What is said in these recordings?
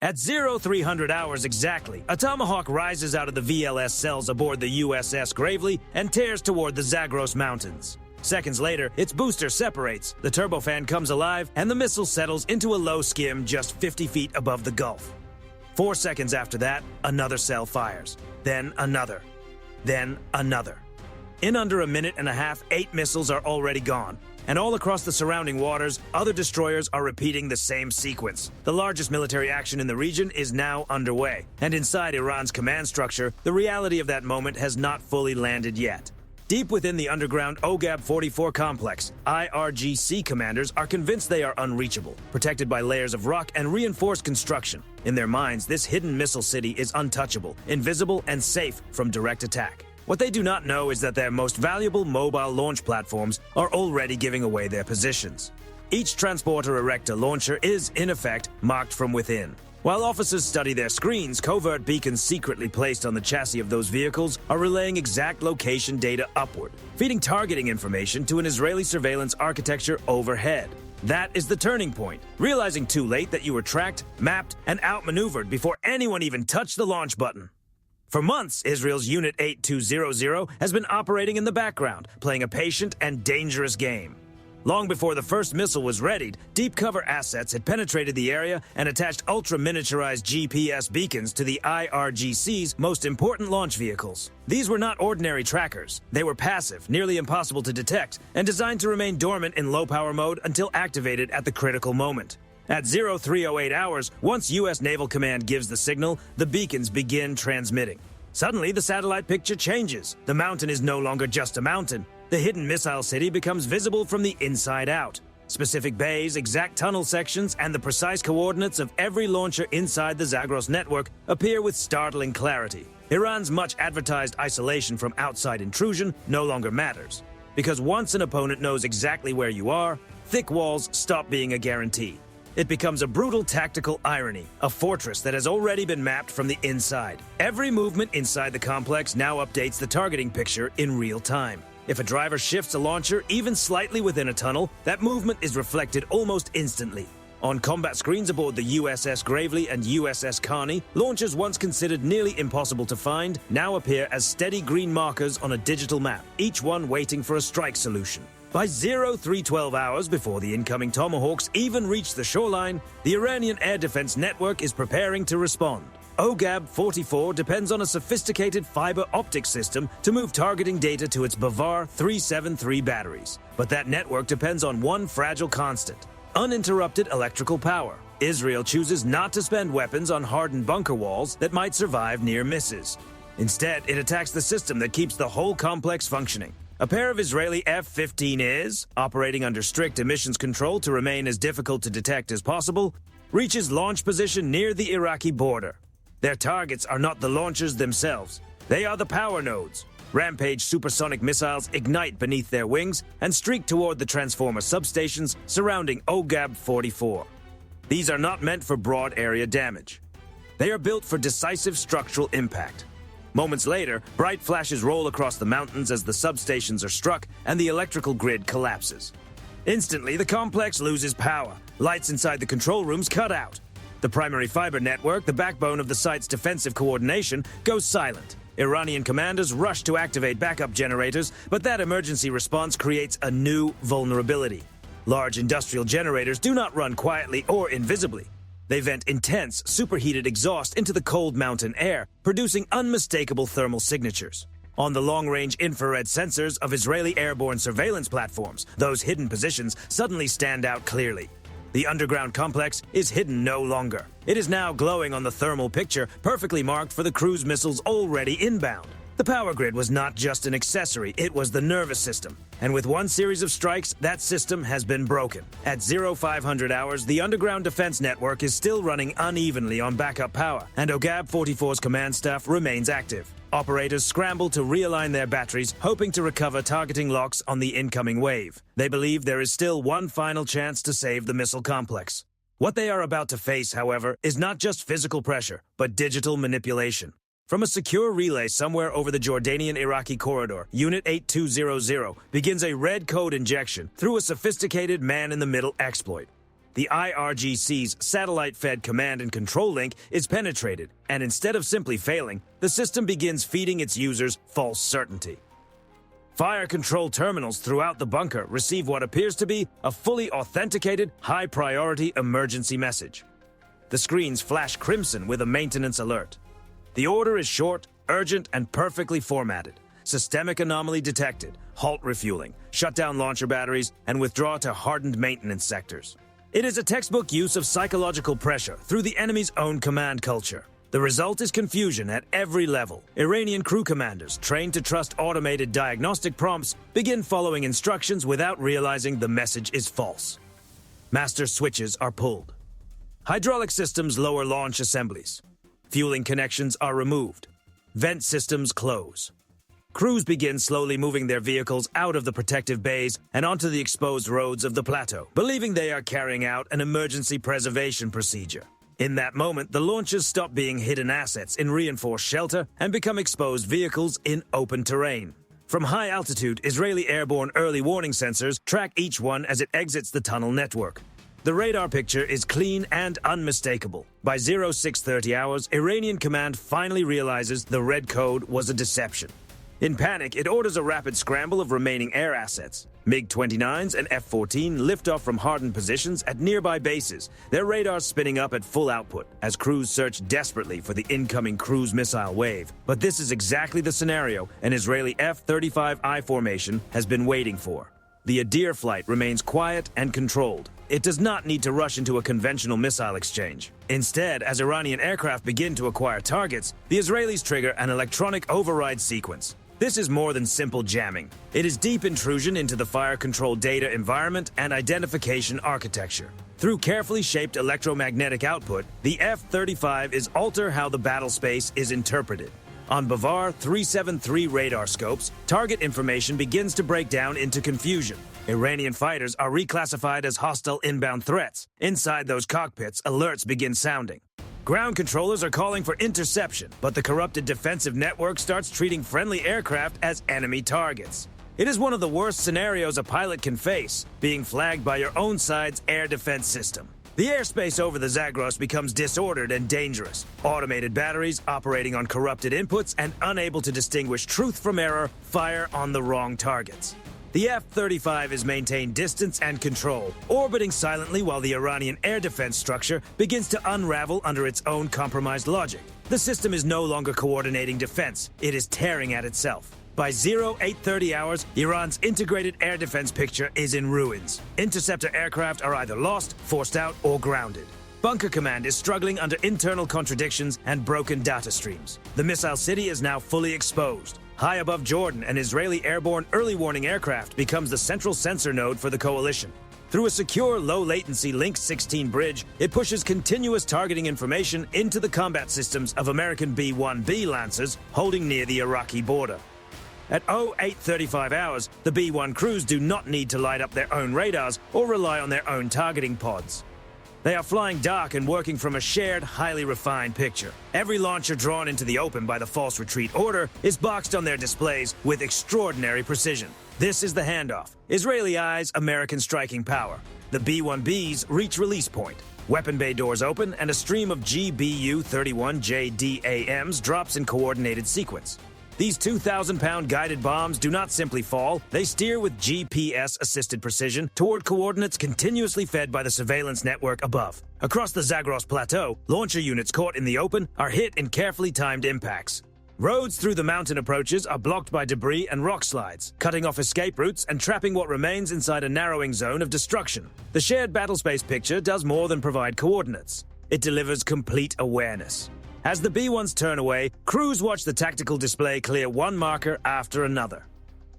At 0300 hours exactly, a Tomahawk rises out of the VLS cells aboard the USS Gravely and tears toward the Zagros Mountains. Seconds later, its booster separates, the turbofan comes alive, and the missile settles into a low skim just 50 feet above the Gulf. 4 seconds after that, another cell fires. Then another. Then another. In under a minute and a half, 8 missiles are already gone. And all across the surrounding waters, other destroyers are repeating the same sequence. The largest military action in the region is now underway. And inside Iran's command structure, the reality of that moment has not fully landed yet. Deep within the underground OGAB-44 complex, IRGC commanders are convinced they are unreachable, protected by layers of rock and reinforced construction. In their minds, this hidden missile city is untouchable, invisible, and safe from direct attack. What they do not know is that their most valuable mobile launch platforms are already giving away their positions. Each transporter erector launcher is, in effect, marked from within. While officers study their screens, covert beacons secretly placed on the chassis of those vehicles are relaying exact location data upward, feeding targeting information to an Israeli surveillance architecture overhead. That is the turning point, realizing too late that you were tracked, mapped, and outmaneuvered before anyone even touched the launch button. For months, Israel's Unit 8200 has been operating in the background, playing a patient and dangerous game. Long before the first missile was readied, deep cover assets had penetrated the area and attached ultra-miniaturized GPS beacons to the IRGC's most important launch vehicles. These were not ordinary trackers. They were passive, nearly impossible to detect, and designed to remain dormant in low-power mode until activated at the critical moment. At 0308 hours, once U.S. Naval Command gives the signal, the beacons begin transmitting. Suddenly, the satellite picture changes. The mountain is no longer just a mountain. The hidden missile city becomes visible from the inside out. Specific bays, exact tunnel sections, and the precise coordinates of every launcher inside the Zagros network appear with startling clarity. Iran's much advertised isolation from outside intrusion no longer matters. Because once an opponent knows exactly where you are, thick walls stop being a guarantee. It becomes a brutal tactical irony, a fortress that has already been mapped from the inside. Every movement inside the complex now updates the targeting picture in real time. If a driver shifts a launcher even slightly within a tunnel, that movement is reflected almost instantly. On combat screens aboard the USS Gravely and USS Carney, launchers once considered nearly impossible to find now appear as steady green markers on a digital map, each one waiting for a strike solution. By 0312 hours before the incoming Tomahawks even reach the shoreline, the Iranian air defense network is preparing to respond. OGAB-44 depends on a sophisticated fiber optic system to move targeting data to its Bavar 373 batteries. But that network depends on one fragile constant: uninterrupted electrical power. Israel chooses not to spend weapons on hardened bunker walls that might survive near misses. Instead, it attacks the system that keeps the whole complex functioning. A pair of Israeli F-15Is, operating under strict emissions control to remain as difficult to detect as possible, reaches launch position near the Iraqi border. Their targets are not the launchers themselves. They are the power nodes. Rampage supersonic missiles ignite beneath their wings and streak toward the transformer substations surrounding OGAB-44. These are not meant for broad area damage. They are built for decisive structural impact. Moments later, bright flashes roll across the mountains as the substations are struck and the electrical grid collapses. Instantly, the complex loses power. Lights inside the control rooms cut out. The primary fiber network, the backbone of the site's defensive coordination, goes silent. Iranian commanders rush to activate backup generators, but that emergency response creates a new vulnerability. Large industrial generators do not run quietly or invisibly. They vent intense, superheated exhaust into the cold mountain air, producing unmistakable thermal signatures. On the long-range infrared sensors of Israeli airborne surveillance platforms, those hidden positions suddenly stand out clearly. The underground complex is hidden no longer. It is now glowing on the thermal picture, perfectly marked for the cruise missiles already inbound. The power grid was not just an accessory, it was the nervous system. And with one series of strikes, that system has been broken. At 0500 hours, the underground defense network is still running unevenly on backup power, and OGAB-44's command staff remains active. Operators scramble to realign their batteries, hoping to recover targeting locks on the incoming wave. They believe there is still one final chance to save the missile complex. What they are about to face, however, is not just physical pressure, but digital manipulation. From a secure relay somewhere over the Jordanian-Iraqi corridor, Unit 8200 begins a red code injection through a sophisticated man-in-the-middle exploit. the IRGC's satellite-fed command and control link is penetrated, and instead of simply failing, the system begins feeding its users false certainty. Fire control terminals throughout the bunker receive what appears to be a fully authenticated, high-priority emergency message. The screens flash crimson with a maintenance alert. The order is short, urgent, and perfectly formatted. Systemic anomaly detected, halt refueling, shut down launcher batteries, and withdraw to hardened maintenance sectors. It is a textbook use of psychological pressure through the enemy's own command culture. The result is confusion at every level. Iranian crew commanders, trained to trust automated diagnostic prompts, begin following instructions without realizing the message is false. Master switches are pulled. Hydraulic systems lower launch assemblies. Fueling connections are removed. Vent systems close. Crews begin slowly moving their vehicles out of the protective bays and onto the exposed roads of the plateau, believing they are carrying out an emergency preservation procedure. In that moment, the launchers stop being hidden assets in reinforced shelter and become exposed vehicles in open terrain. From high altitude, Israeli airborne early warning sensors track each one as it exits the tunnel network. The radar picture is clean and unmistakable. By 0630 hours, Iranian command finally realizes the red code was a deception. In panic, it orders a rapid scramble of remaining air assets. MiG-29s and F-14 lift off from hardened positions at nearby bases, their radars spinning up at full output as crews search desperately for the incoming cruise missile wave. But this is exactly the scenario an Israeli F-35I formation has been waiting for. The Adir flight remains quiet and controlled. It does not need to rush into a conventional missile exchange. Instead, as Iranian aircraft begin to acquire targets, the Israelis trigger an electronic override sequence. This is more than simple jamming. It is deep intrusion into the fire control data environment and identification architecture. Through carefully shaped electromagnetic output, the F-35 is alter how the battle space is interpreted. On Bavar 373 radar scopes, target information begins to break down into confusion. Iranian fighters are reclassified as hostile inbound threats. Inside those cockpits, alerts begin sounding. Ground controllers are calling for interception, but the corrupted defensive network starts treating friendly aircraft as enemy targets. It is one of the worst scenarios a pilot can face, being flagged by your own side's air defense system. The airspace over the Zagros becomes disordered and dangerous. Automated batteries operating on corrupted inputs and unable to distinguish truth from error fire on the wrong targets. The F-35 is maintained distance and control, orbiting silently while the Iranian air defense structure begins to unravel under its own compromised logic. The system is no longer coordinating defense, it is tearing at itself. By 0830 hours, Iran's integrated air defense picture is in ruins. Interceptor aircraft are either lost, forced out, or grounded. Bunker Command is struggling under internal contradictions and broken data streams. The missile city is now fully exposed. High above Jordan, an Israeli airborne early warning aircraft becomes the central sensor node for the coalition. Through a secure, low-latency Link 16 bridge, it pushes continuous targeting information into the combat systems of American B-1B Lancers holding near the Iraqi border. At 0835 hours, the B-1 crews do not need to light up their own radars or rely on their own targeting pods. They are flying dark and working from a shared, highly refined picture. Every launcher drawn into the open by the false retreat order is boxed on their displays with extraordinary precision. This is the handoff. Israeli eyes, American striking power. The B-1Bs reach release point. Weapon bay doors open and a stream of GBU-31JDAMs drops in coordinated sequence. These 2,000-pound guided bombs do not simply fall, they steer with GPS-assisted precision toward coordinates continuously fed by the surveillance network above. Across the Zagros Plateau, launcher units caught in the open are hit in carefully timed impacts. Roads through the mountain approaches are blocked by debris and rock slides, cutting off escape routes and trapping what remains inside a narrowing zone of destruction. The shared battlespace picture does more than provide coordinates. It delivers complete awareness. As the B-1s turn away, crews watch the tactical display clear one marker after another.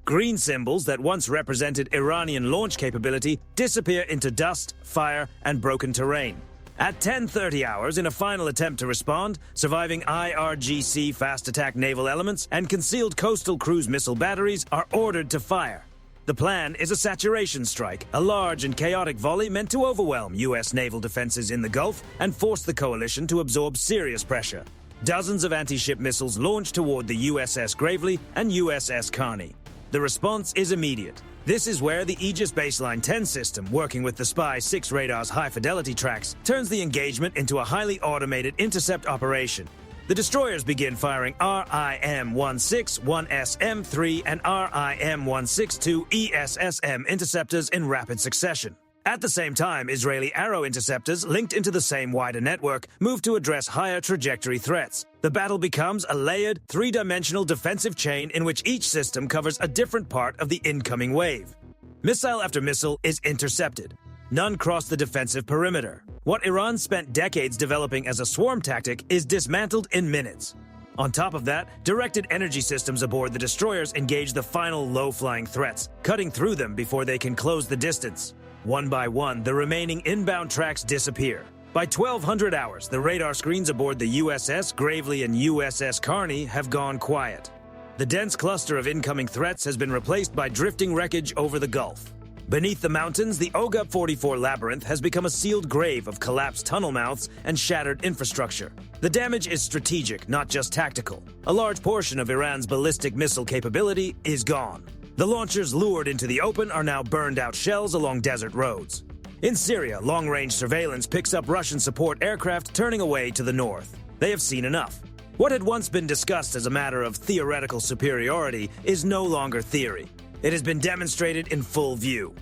Green symbols that once represented Iranian launch capability disappear into dust, fire, and broken terrain. At 10:30 hours, in a final attempt to respond, surviving IRGC fast attack naval elements and concealed coastal cruise missile batteries are ordered to fire. The plan is a saturation strike, a large and chaotic volley meant to overwhelm U.S. naval defenses in the Gulf and force the coalition to absorb serious pressure. Dozens of anti-ship missiles launch toward the USS Gravely and USS Carney. The response is immediate. This is where the Aegis Baseline 10 system, working with the Spy 6 radar's high-fidelity tracks, turns the engagement into a highly automated intercept operation. The destroyers begin firing RIM-16, 1SM-3, and RIM-162 ESSM interceptors in rapid succession. At the same time, Israeli Arrow interceptors, linked into the same wider network, move to address higher trajectory threats. The battle becomes a layered, three-dimensional defensive chain in which each system covers a different part of the incoming wave. Missile after missile is intercepted. None cross the defensive perimeter. What Iran spent decades developing as a swarm tactic is dismantled in minutes. On top of that, directed energy systems aboard the destroyers engage the final low-flying threats, cutting through them before they can close the distance. One by one, the remaining inbound tracks disappear. By 1200 hours, the radar screens aboard the USS Gravely and USS Carney have gone quiet. The dense cluster of incoming threats has been replaced by drifting wreckage over the Gulf. Beneath the mountains, the OGUP-44 labyrinth has become a sealed grave of collapsed tunnel mouths and shattered infrastructure. The damage is strategic, not just tactical. A large portion of Iran's ballistic missile capability is gone. The launchers lured into the open are now burned-out shells along desert roads. In Syria, long-range surveillance picks up Russian support aircraft turning away to the north. They have seen enough. What had once been discussed as a matter of theoretical superiority is no longer theory. It has been demonstrated in full view.